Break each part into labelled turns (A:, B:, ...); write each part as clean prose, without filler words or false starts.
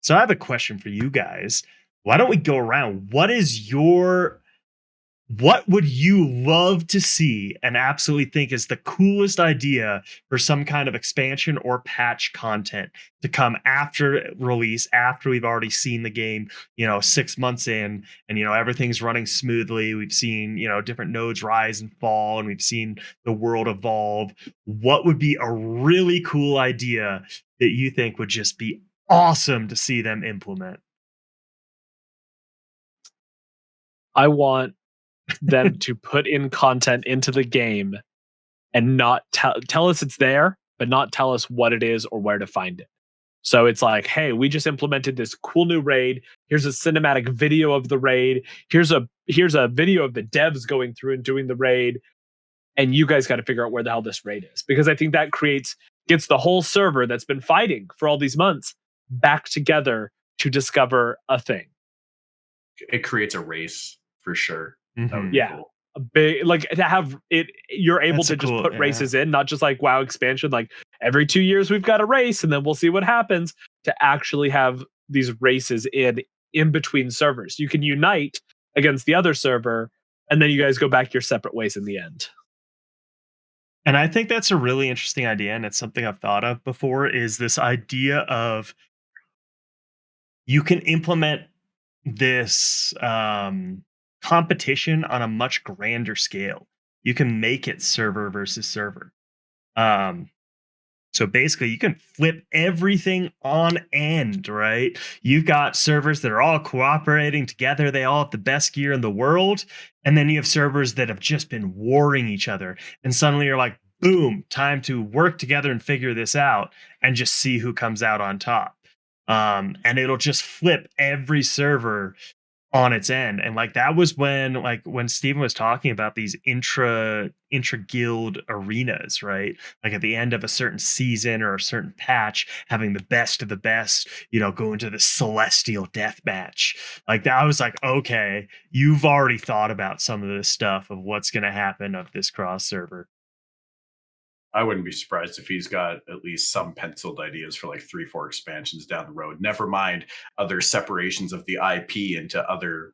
A: So I have a question for you guys. Why don't we go around? What would you love to see and absolutely think is the coolest idea for some kind of expansion or patch content to come after release, after we've already seen the game, 6 months in, and everything's running smoothly. We've seen, different nodes rise and fall, and we've seen the world evolve. What would be a really cool idea that you think would just be awesome to see them implement?
B: I want them to put in content into the game and not tell us it's there, but not tell us what it is or where to find it. So it's like, hey, we just implemented this cool new raid. Here's a cinematic video of the raid. Here's a video of the devs going through and doing the raid. And you guys got to figure out where the hell this raid is. Because I think that gets the whole server that's been fighting for all these months back together to discover a thing.
C: It creates a race for sure. That would be
B: Yeah.
C: cool.
B: A big, like, to have it, you're able
A: That's
B: to
A: a
B: just
A: cool-
B: put
A: yeah.
B: races in, not just like WoW expansion, like every 2 years we've got a race and then we'll see what happens. To actually have these races in between servers, you can unite against the other server, and then you guys go back your separate ways in the end.
A: And I think that's a really interesting idea, and it's something I've thought of before, is this idea of you can implement this competition on a much grander scale. You can make it server versus server. So basically, you can flip everything on end, right? You've got servers that are all cooperating together. They all have the best gear in the world. And then you have servers that have just been warring each other. And suddenly you're like, boom, time to work together and figure this out and just see who comes out on top. And it'll just flip every server on its end. And like that was when Steven was talking about these intra guild arenas, right? Like at the end of a certain season or a certain patch, having the best of the best, go into the celestial death match. Like that, I was like, okay, you've already thought about some of this stuff of what's going to happen of this cross server.
C: I wouldn't be surprised if he's got at least some penciled ideas for like 3-4 expansions down the road. Never mind other separations of the IP into other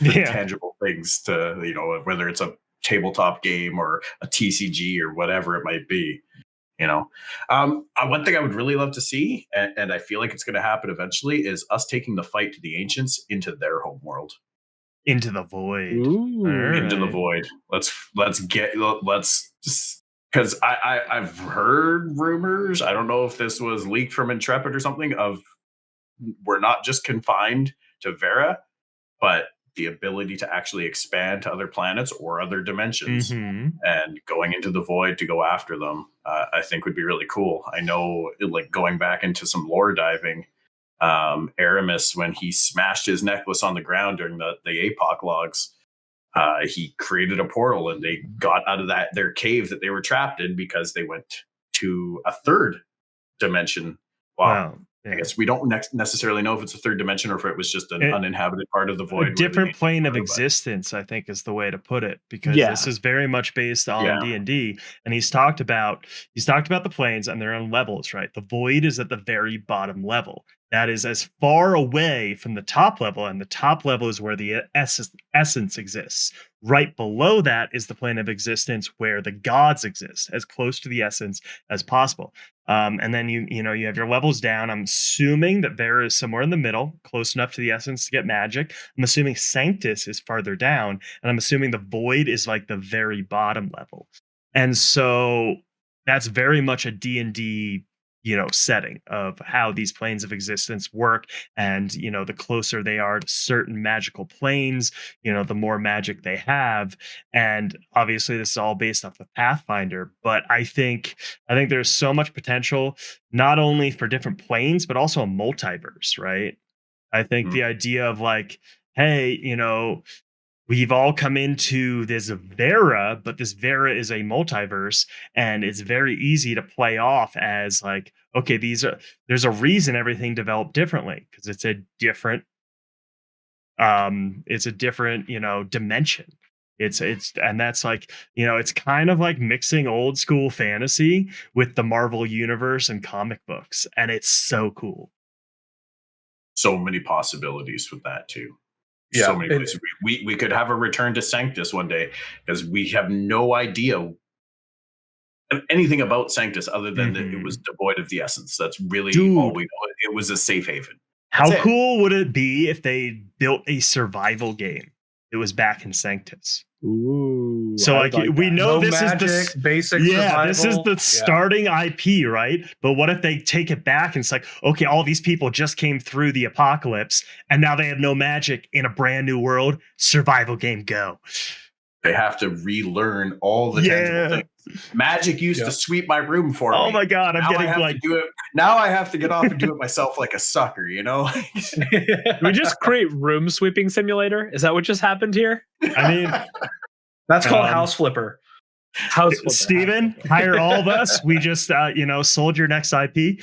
C: tangible things to, whether it's a tabletop game or a TCG or whatever it might be. One thing I would really love to see, and I feel like it's going to happen eventually, is us taking the fight to the ancients into their home world.
A: Into the void.
C: Into the void. Let's because I've heard rumors. I don't know if this was leaked from Intrepid or something. Of we're not just confined to Vera, but the ability to actually expand to other planets or other dimensions, and going into the void to go after them. I think would be really cool. I know, like going back into some lore diving, Aramis, when he smashed his necklace on the ground during the APOC logs. He created a portal and they got out of their cave that they were trapped in because they went to a third dimension. Wow. Yeah. I guess we don't necessarily know if it's a third dimension or if it was just an uninhabited part of the void.
A: A different plane of existence, I think, is the way to put it, because this is very much based on D&D. And he's talked about the planes and they're on levels, right? The void is at the very bottom level. That is as far away from the top level, and the top level is where the essence exists. Right below that is the plane of existence where the gods exist, as close to the essence as possible. And then you have your levels down. I'm assuming that Vera is somewhere in the middle, close enough to the essence to get magic. I'm assuming Sanctus is farther down, and I'm assuming the void is like the very bottom level. And so that's very much a D&D setting of how these planes of existence work. And, the closer they are to certain magical planes, the more magic they have. And obviously this is all based off of Pathfinder, but I think there's so much potential, not only for different planes, but also a multiverse, right? I think the idea of like, hey, we've all come into this Vera, but this Vera is a multiverse, and it's very easy to play off as like, okay, there's a reason everything developed differently, because it's a different dimension. And that's like, it's kind of like mixing old school fantasy with the Marvel universe and comic books, and it's so cool.
C: so many possibilities with that too.
D: Yeah,
C: so many places. We could have a return to Sanctus one day because we have no idea anything about Sanctus other than that it was devoid of the essence. That's really all we know. It was a safe haven.
A: How cool would it be if they built a survival game? It was back in Sanctus.
B: Ooh,
A: so like we know this
D: magic,
A: is the
D: basic
A: survival. This is the
D: Yeah.
A: starting IP, right? But what if they take it back and it's like, okay, all these people just came through the apocalypse and now they have no magic in a brand new world. Survival game, go.
C: They have to relearn all the tangible things. Magic used to sweep my room for me.
A: Oh my god, I'm getting like
C: do it. Now I have to get off and do it myself like a sucker, you know?
B: we just create room sweeping simulator? Is that what just happened here?
A: I mean,
D: that's called House Flipper.
B: House Flipper.
A: Steven, hire all of us. We just sold your next IP.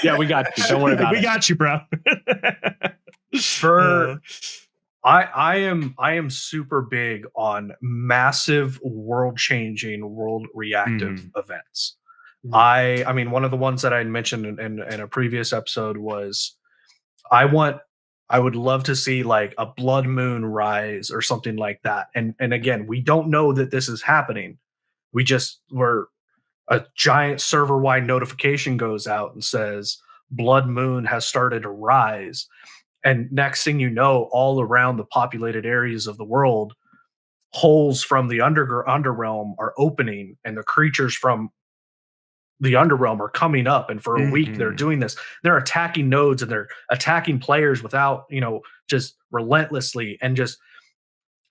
B: Yeah, we got you. Don't worry about it.
A: We got you, bro.
D: I am super big on massive world-changing, world-reactive events. I mean, one of the ones that I mentioned in a previous episode was I would love to see like a blood moon rise or something like that. And again, we don't know that this is happening. We're a giant server-wide notification goes out and says blood moon has started to rise. And next thing you know, all around the populated areas of the world, holes from the underrealm are opening, and the creatures from the underrealm are coming up. And for a week, they're doing this. They're attacking nodes and they're attacking players without, just relentlessly, and just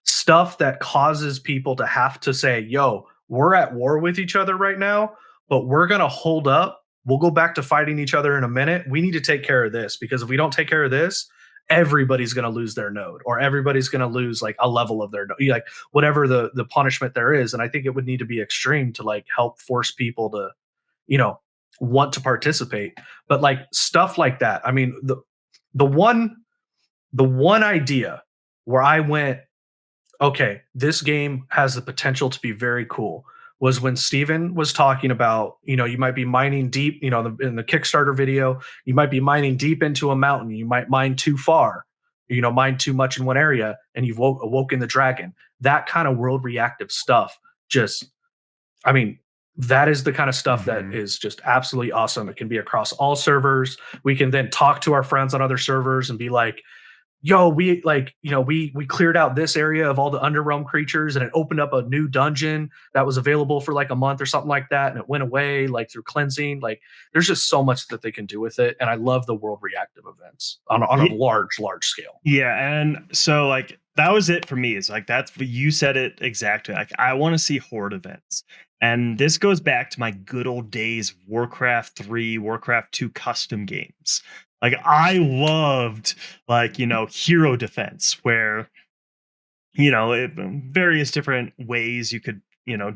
D: stuff that causes people to have to say, yo, we're at war with each other right now, but we're going to hold up. We'll go back to fighting each other in a minute. We need to take care of this, because if we don't take care of this, everybody's going to lose their node, or everybody's going to lose like a level of their node, like whatever the punishment there is. And I think it would need to be extreme to like help force people to, want to participate. But like stuff like that. I mean, the one idea where I went, okay, this game has the potential to be very cool, was when Steven was talking about, you might be mining deep, in the Kickstarter video, you might be mining deep into a mountain. You might mine too far, mine too much in one area, and you've awoken the dragon. That kind of world reactive stuff. That is the kind of stuff that is just absolutely awesome. It can be across all servers. We can then talk to our friends on other servers and be like, yo, we cleared out this area of all the underrealm creatures, and it opened up a new dungeon that was available for like a month or something like that, and it went away like through cleansing. Like there's just so much that they can do with it, and I love the world reactive events on a large scale.
A: Yeah, and so like that was it for me. Is like that's you said it exactly. Like I want to see horde events. And this goes back to my good old days of Warcraft 3, Warcraft 2 custom games. Like I loved hero defense, where various different ways you could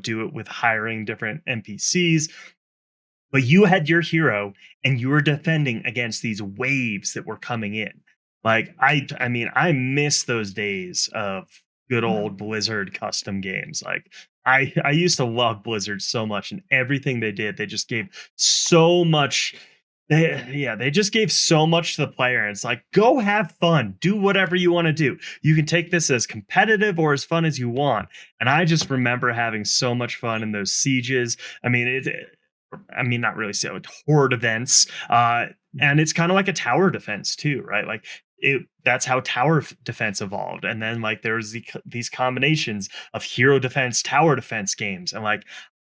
A: do it with hiring different NPCs, but you had your hero and you were defending against these waves that were coming in. Like I mean I miss those days of good old Blizzard custom games. Like I used to love Blizzard so much, and everything they did, they just gave so much. They just gave so much to the player. And it's like, go have fun, do whatever you want to do. You can take this as competitive or as fun as you want. And I just remember having so much fun in those sieges. I mean, not really so horde events. And it's kind of like a tower defense too, right? Like that's how tower defense evolved. And then like there's these combinations of hero defense, tower defense games. And like,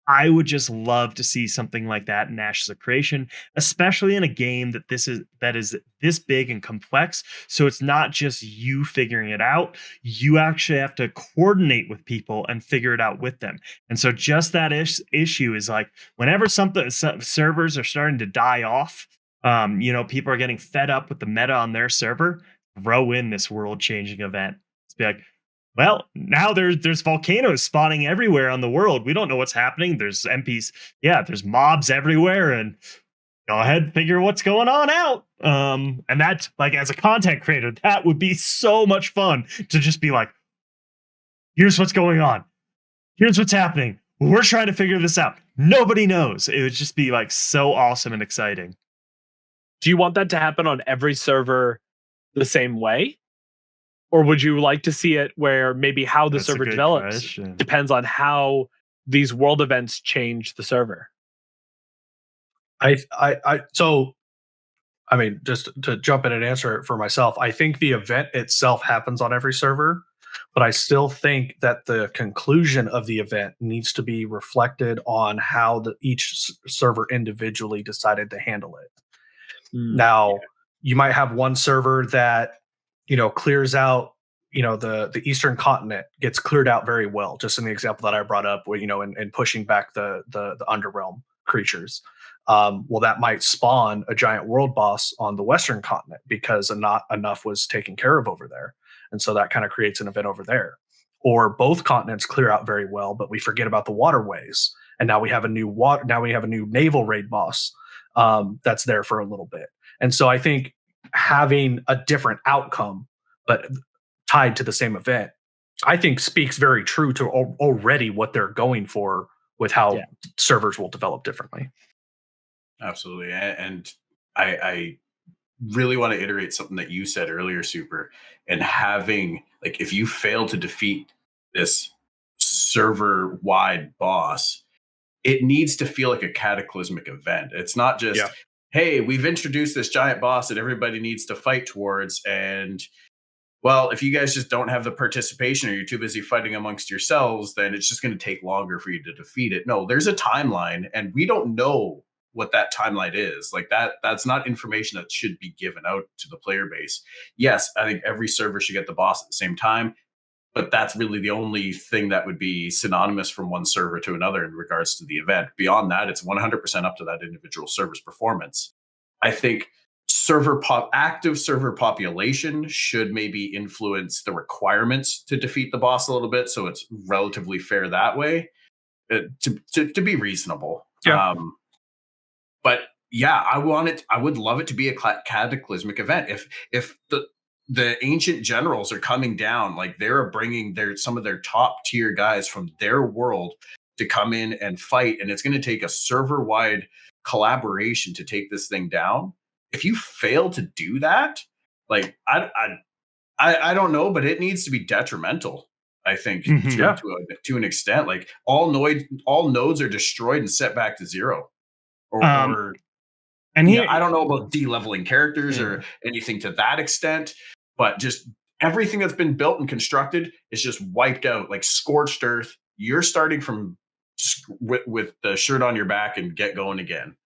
A: I would just love to see something like that in Ashes of Creation, especially in a game that is this big and complex. So it's not just you figuring it out. You actually have to coordinate with people and figure it out with them. And so just that issue is like whenever some servers are starting to die off, people are getting fed up with the meta on their server, throw in this world-changing event. It's be like, well, now there's volcanoes spawning everywhere on the world. We don't know what's happening. There's MPs. Yeah, there's mobs everywhere, and go ahead, figure what's going on out. And that, like, as a content creator, that would be so much fun to just be like, here's what's going on. Here's what's happening. We're trying to figure this out. Nobody knows. It would just be like so awesome and exciting.
B: do you want that to happen on every server the same way? Or would you like to see it where maybe how the server develops depends on how these world events change the server?
D: So, I mean, just to jump in and answer it for myself, I think the event itself happens on every server, but I still think that the conclusion of the event needs to be reflected on how each server individually decided to handle it. Now, you might have one server that, clears out, the Eastern continent gets cleared out very well, just in the example that I brought up, where, in pushing back the Underrealm creatures. Well, that might spawn a giant world boss on the Western continent because not enough was taken care of over there. And so that kind of creates an event over there. Or both continents clear out very well, but we forget about the waterways. And now we have a new naval raid boss that's there for a little bit. And so I think having a different outcome, but tied to the same event, I think speaks very true to already what they're going for with how servers will develop differently.
C: Absolutely. And I really want to iterate something that you said earlier, Super, and having, like, if you fail to defeat this server wide boss, it needs to feel like a cataclysmic event. It's not just, hey, we've introduced this giant boss that everybody needs to fight towards. And well, if you guys just don't have the participation or you're too busy fighting amongst yourselves, then it's just going to take longer for you to defeat it. No, there's a timeline, and we don't know what that timeline is. Like, that's not information that should be given out to the player base. Yes, I think every server should get the boss at the same time, but that's really the only thing that would be synonymous from one server to another in regards to the event. Beyond that, it's 100% up to that individual server's performance. I think active server population should maybe influence the requirements to defeat the boss a little bit, so it's relatively fair that way, to be reasonable. But yeah, I would love it to be a cataclysmic event. If the ancient generals are coming down, like, they're bringing some of their top tier guys from their world to come in and fight, and it's going to take a server wide collaboration to take this thing down. If you fail to do that, like, I don't know, but it needs to be detrimental, I think, to an extent. Like, all nodes are destroyed and set back to zero. I don't know about de-leveling characters or anything to that extent, but just everything that's been built and constructed is just wiped out, like scorched earth. You're starting from with the shirt on your back and get going again.